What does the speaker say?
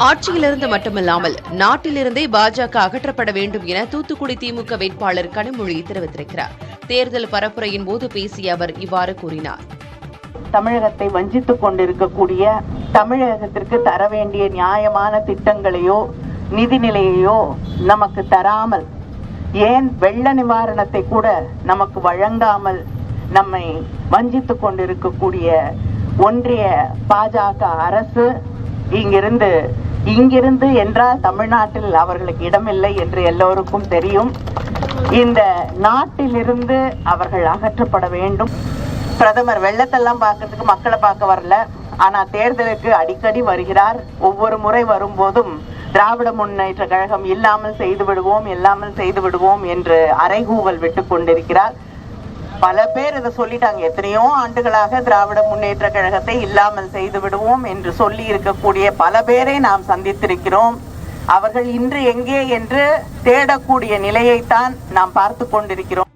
ஆட்சியிலிருந்து மட்டுமல்லாமல் நாட்டிலிருந்தே பாஜக அகற்றப்பட வேண்டும் என தூத்துக்குடி திமுக வேட்பாளர் கனிமொழி தெரிவித்திருக்கிறார். தேர்தல் பரப்புரையின் போது பேசிய அவர் இவ்வாறு கூறினார். தமிழகத்தை வஞ்சித்துக் கொண்டிருக்கக்கூடிய, தமிழகத்திற்கு தர வேண்டிய நியாயமான திட்டங்களையோ நிதிநிலையையோ நமக்கு தராமல், ஏன் வெள்ள நிவாரணத்தை கூட நமக்கு வழங்காமல் நம்மை வஞ்சித்துக் கொண்டிருக்கக்கூடிய ஒன்றிய பாஜக அரசு இங்கிருந்து என்றால் தமிழ்நாட்டில் அவர்களுக்கு இடமில்லை என்று எல்லோருக்கும் தெரியும். இந்த நாட்டிலிருந்து அவர்கள் அகற்றப்பட வேண்டும். பிரதமர் வெள்ளத்தெல்லாம் பார்க்கறதுக்கு மக்களை பார்க்க வரல, ஆனா தேர்தலுக்கு அடிக்கடி வருகிறார். ஒவ்வொரு முறை வரும்போதும் திராவிட முன்னேற்ற கழகம் இல்லாமல் செய்து விடுவோம் என்று அறைகூவல் விட்டு கொண்டிருக்கிறார். பல பேர் இதை சொல்லிட்டாங்க. எத்தனையோ ஆண்டுகளாக திராவிட முன்னேற்ற கழகத்தை இல்லாமல் செய்து விடுவோம் என்று சொல்லி இருக்கக்கூடிய பல பேரை நாம் சந்தித்திருக்கிறோம். அவர்கள் இன்று எங்கே என்று தேடக்கூடிய நிலையைத்தான் நாம் பார்த்து கொண்டிருக்கிறோம்.